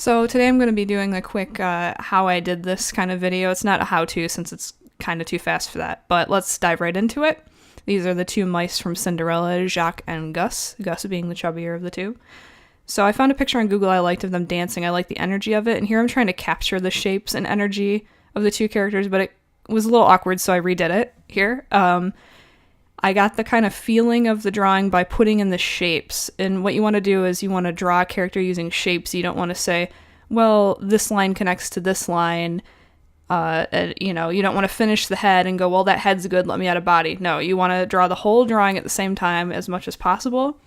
So today I'm going to be doing a quick how I did this kind of video. It's not a how-to since it's kind of too fast for that, but let's dive right into it. These are the two mice from Cinderella, Jaq and Gus, Gus being the chubbier of the two. So I found a picture on Google I liked of them dancing. I like the energy of it, and here I'm trying to capture the shapes and energy of the two characters, but it was a little awkward, so I redid it here. I got the kind of feeling of the drawing by putting in the shapes. And what you want to do is you want to draw a character using shapes. You don't want to say, well, this line connects to this line. You don't want to finish the head and go, well, that head's good, let me add a body. No, you want to draw the whole drawing at the same time as much as possible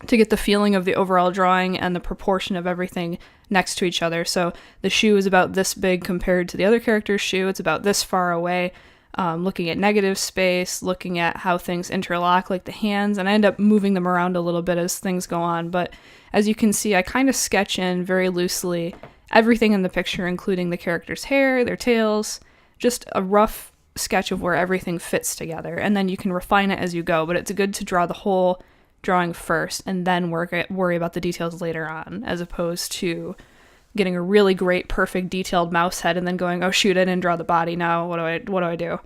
to get the feeling of the overall drawing and the proportion of everything next to each other. So the shoe is about this big compared to the other character's shoe. It's about this far away. Looking at negative space, looking at how things interlock, like the hands, and I end up moving them around a little bit as things go on. But as you can see, I kind of sketch in very loosely everything in the picture, including the character's hair, their tails, just a rough sketch of where everything fits together. And then you can refine it as you go, but it's good to draw the whole drawing first and then worry about the details later on, as opposed to getting a really great, perfect, detailed mouse head and then going, oh shoot, I didn't draw the body, now what do I do?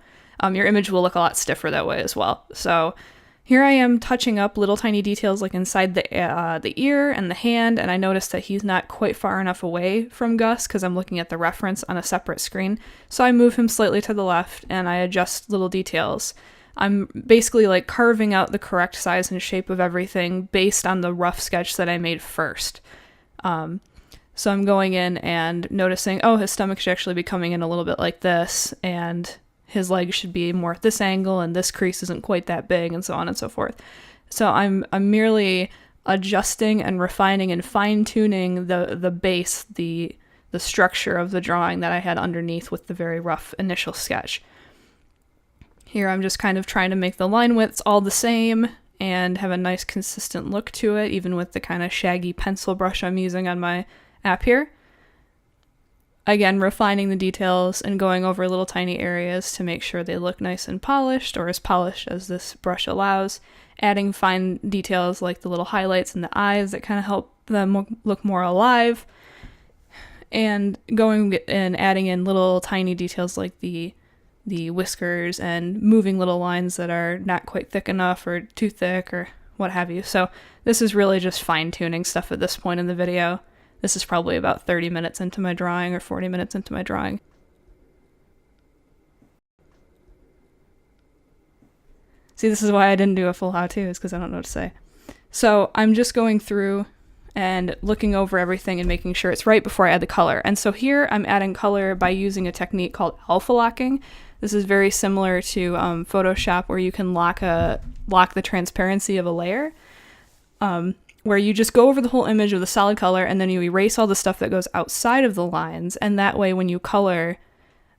Your image will look a lot stiffer that way as well. So here I am touching up little tiny details like inside the ear and the hand, and I noticed that he's not quite far enough away from Gus because I'm looking at the reference on a separate screen. So I move him slightly to the left and I adjust little details. I'm basically like carving out the correct size and shape of everything based on the rough sketch that I made first. So I'm going in and noticing, oh, his stomach should actually be coming in a little bit like this, and his legs should be more at this angle, and this crease isn't quite that big, and so on and so forth. So I'm merely adjusting and refining and fine-tuning the base, the structure of the drawing that I had underneath with the very rough initial sketch. Here I'm just kind of trying to make the line widths all the same and have a nice consistent look to it, even with the kind of shaggy pencil brush I'm using on my app here. Again, refining the details and going over little tiny areas to make sure they look nice and polished, or as polished as this brush allows. Adding fine details like the little highlights in the eyes that kind of help them look more alive. And going and adding in little tiny details like the whiskers and moving little lines that are not quite thick enough or too thick or what have you. So this is really just fine-tuning stuff at this point in the video. This is probably about 30 minutes into my drawing or 40 minutes into my drawing. See, this is why I didn't do a full how-to, is because I don't know what to say. So I'm just going through and looking over everything and making sure it's right before I add the color. And so here I'm adding color by using a technique called alpha locking. This is very similar to Photoshop, where you can lock the transparency of a layer. Where you just go over the whole image with a solid color and then you erase all the stuff that goes outside of the lines, and that way when you color,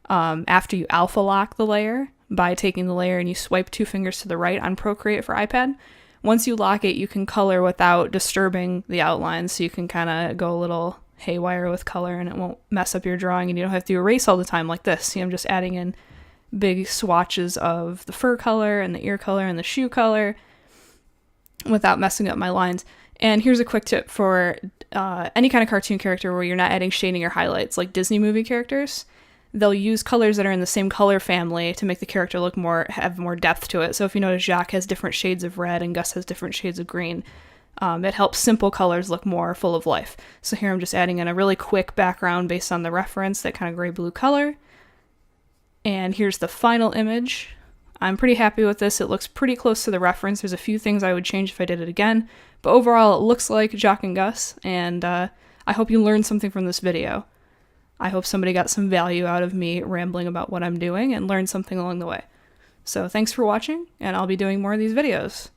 after you alpha lock the layer by taking the layer and you swipe 2 fingers to the right on Procreate for iPad, once you lock it you can color without disturbing the outlines, so you can kind of go a little haywire with color and it won't mess up your drawing and you don't have to erase all the time like this. See, I'm just adding in big swatches of the fur color and the ear color and the shoe color without messing up my lines. And here's a quick tip for any kind of cartoon character where you're not adding shading or highlights, like Disney movie characters. They'll use colors that are in the same color family to make the character have more depth to it. So if you notice, Jaq has different shades of red and Gus has different shades of green. It helps simple colors look more full of life. So here I'm just adding in a really quick background based on the reference, that kind of gray-blue color. And here's the final image. I'm pretty happy with this. It looks pretty close to the reference. There's a few things I would change if I did it again, but overall it looks like Jaq and Gus, and I hope you learned something from this video. I hope somebody got some value out of me rambling about what I'm doing and learned something along the way. So thanks for watching, and I'll be doing more of these videos.